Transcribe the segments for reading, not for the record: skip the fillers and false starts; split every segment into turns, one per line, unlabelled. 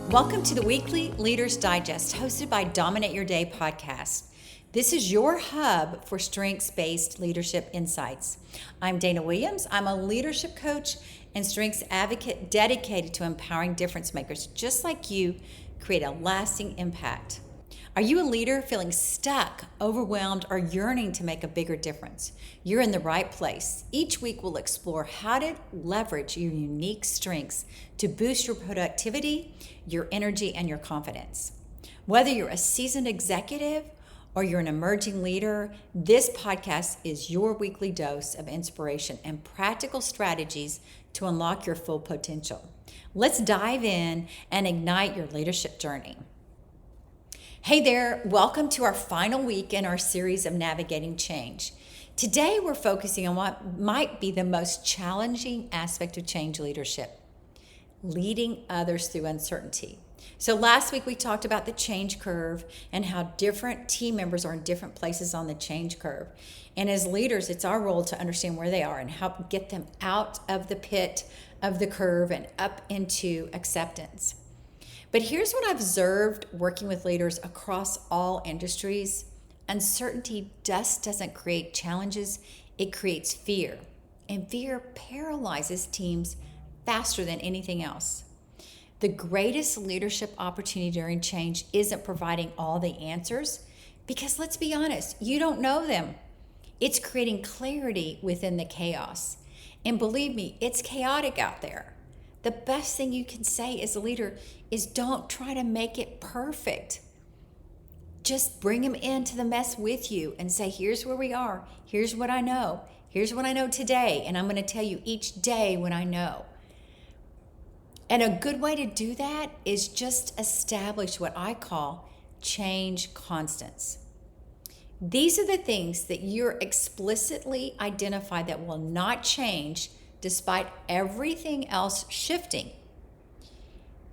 Welcome to the weekly Leaders Digest hosted by Dominate Your Day podcast. This is your hub for strengths-based leadership insights. I'm Dana Williams. I'm a leadership coach and strengths advocate dedicated to empowering difference makers just like you create a lasting impact. Are you a leader feeling stuck, overwhelmed, or yearning to make a bigger difference? You're in the right place. Each week we'll explore how to leverage your unique strengths to boost your productivity, your energy, and your confidence. Whether you're a seasoned executive or you're an emerging leader, this podcast is your weekly dose of inspiration and practical strategies to unlock your full potential. Let's dive in and ignite your leadership journey. Hey there, welcome to our final week in our series of Navigating Change. Today we're focusing on what might be the most challenging aspect of change leadership, leading others through uncertainty. So last week we talked about the change curve and how different team members are in different places on the change curve. And as leaders, it's our role to understand where they are and help get them out of the pit of the curve and up into acceptance. But here's what I've observed working with leaders across all industries. Uncertainty just doesn't create challenges, it creates fear. And fear paralyzes teams faster than anything else. The greatest leadership opportunity during change isn't providing all the answers, because let's be honest, you don't know them. It's creating clarity within the chaos. And believe me, it's chaotic out there. The best thing you can say as a leader is don't try to make it perfect. Just bring them into the mess with you and say, here's where we are. Here's what I know. Here's what I know today. And I'm going to tell you each day when I know. And a good way to do that is just establish what I call change constants. These are the things that you're explicitly identified that will not change despite everything else shifting.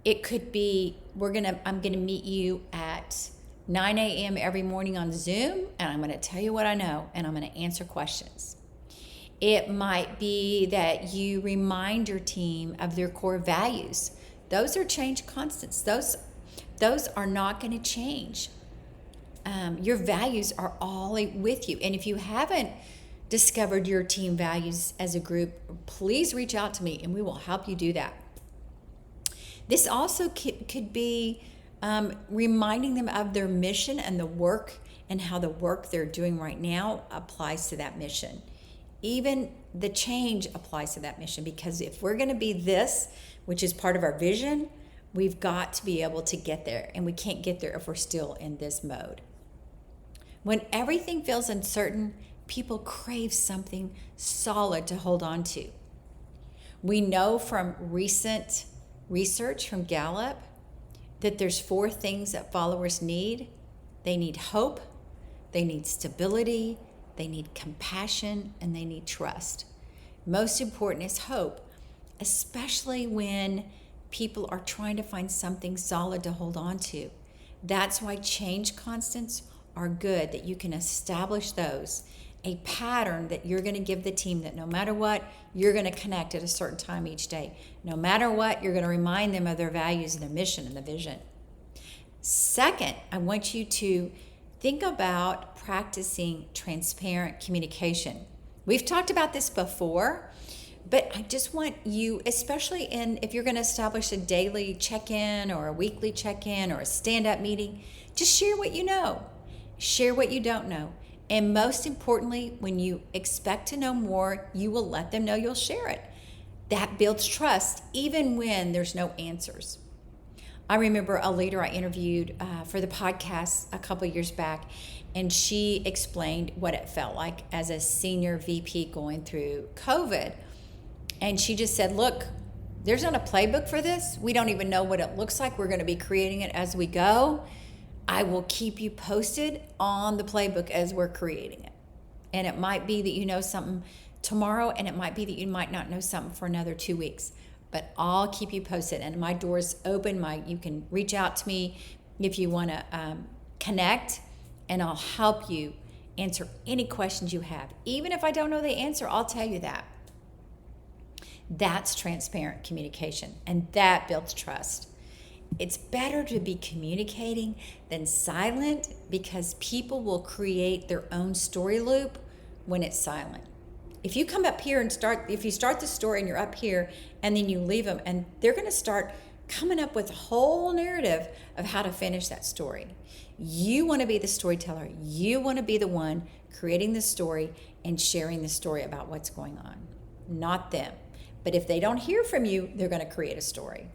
It could be, I'm gonna meet you at 9 a.m. every morning on Zoom, and I'm gonna tell you what I know, and I'm gonna answer questions. It might be that you remind your team of their core values. Those are change constants. Those are not gonna change. Your values are all with you. And if you haven't discovered your team values as a group, please reach out to me and we will help you do that. This also could be reminding them of their mission and the work and how the work they're doing right now applies to that mission. Even the change applies to that mission, because if we're going to be this, which is part of our vision, we've got to be able to get there, and we can't get there if we're still in this mode. When everything feels uncertain, people crave something solid to hold on to. We know from recent research from Gallup that there's 4 things that followers need. They need hope, they need stability, they need compassion, and they need trust. Most important is hope, especially when people are trying to find something solid to hold on to. That's why change constants are good, that you can establish those. A pattern that you're going to give the team that no matter what, you're going to connect at a certain time each day. No matter what, you're going to remind them of their values and their mission and the vision. Second, I want you to think about practicing transparent communication. We've talked about this before, but I just want you, especially if you're going to establish a daily check-in or a weekly check-in or a stand-up meeting, just share what you know. Share what you don't know. And most importantly, when you expect to know more, you will let them know you'll share it. That builds trust, even when there's no answers. I remember a leader I interviewed for the podcast a couple years back, and she explained what it felt like as a senior VP going through COVID. And she just said, look, there's not a playbook for this. We don't even know what it looks like. We're going to be creating it as we go. I will keep you posted on the playbook as we're creating it. And it might be that you know something tomorrow, and it might be that you might not know something for another 2 weeks. But I'll keep you posted, and my door's open. You can reach out to me if you want to connect, and I'll help you answer any questions you have. Even if I don't know the answer, I'll tell you that. That's transparent communication, and that builds trust. It's better to be communicating than silent, because people will create their own story loop when it's silent. If you come up here and if you start the story and you're up here and then you leave them, and they're going to start coming up with a whole narrative of how to finish that story. You want to be the storyteller. You want to be the one creating the story and sharing the story about what's going on, not them. But if they don't hear from you, they're going to create a story.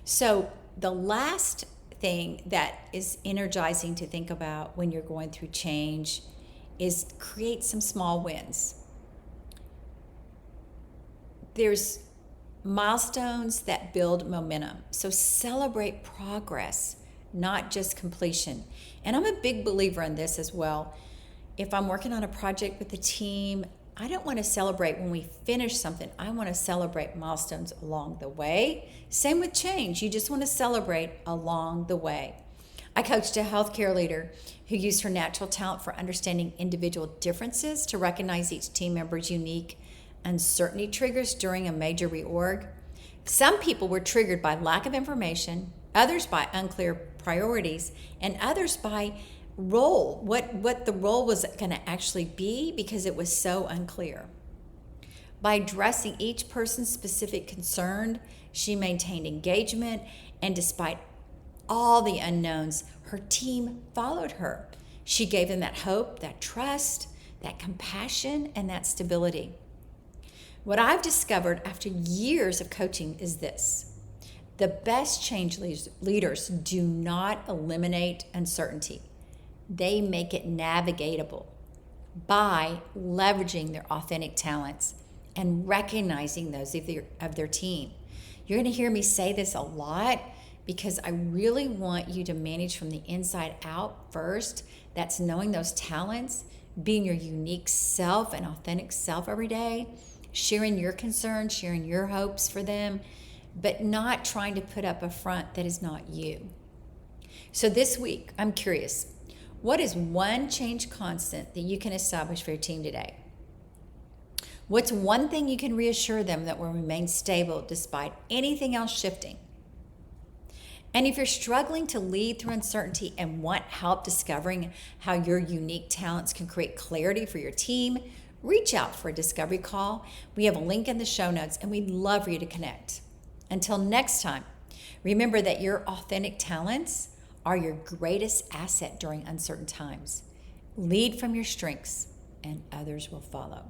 So the last thing that is energizing to think about when you're going through change is create some small wins. There's milestones that build momentum. So celebrate progress, not just completion. And I'm a big believer in this as well. If I'm working on a project with the team, I don't want to celebrate when we finish something. I want to celebrate milestones along the way. Same with change. You just want to celebrate along the way. I coached a healthcare leader who used her natural talent for understanding individual differences to recognize each team member's unique uncertainty triggers during a major reorg. Some people were triggered by lack of information, others by unclear priorities, and others by role, what the role was going to actually be, because it was so unclear. By addressing each person's specific concern, she maintained engagement, and despite all the unknowns, her team followed her. She gave them that hope, that trust, that compassion, and that stability. What I've discovered after years of coaching is this: the best change leaders do not eliminate uncertainty. They make it navigatable by leveraging their authentic talents and recognizing those of their team. You're going to hear me say this a lot because I really want you to manage from the inside out first. That's knowing those talents, being your unique self and authentic self every day, sharing your concerns, sharing your hopes for them, but not trying to put up a front that is not you. So this week, I'm curious, what is one change constant that you can establish for your team today? What's one thing you can reassure them that will remain stable despite anything else shifting? And if you're struggling to lead through uncertainty and want help discovering how your unique talents can create clarity for your team, reach out for a discovery call. We have a link in the show notes, and we'd love for you to connect. Until next time, remember that your authentic talents are your greatest asset during uncertain times. Lead from your strengths, and others will follow.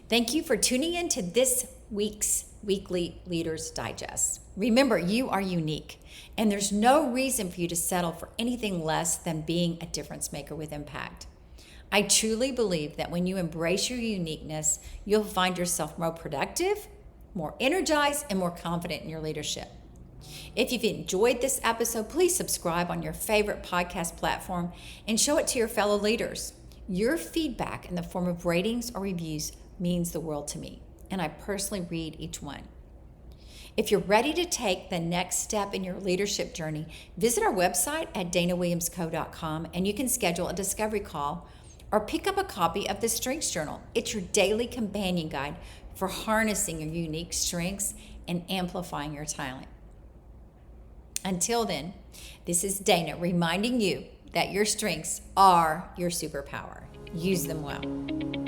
Thank you for tuning in to this week's Weekly Leaders Digest. Remember, you are unique, and there's no reason for you to settle for anything less than being a difference maker with impact. I truly believe that when you embrace your uniqueness, you'll find yourself more productive, more energized, and more confident in your leadership. If you've enjoyed this episode, please subscribe on your favorite podcast platform and show it to your fellow leaders. Your feedback in the form of ratings or reviews means the world to me, and I personally read each one. If you're ready to take the next step in your leadership journey, visit our website at danawilliamsco.com, and you can schedule a discovery call or pick up a copy of the Strengths Journal. It's your daily companion guide for harnessing your unique strengths and amplifying your talent. Until then, this is Dana reminding you that your strengths are your superpower. Use them well.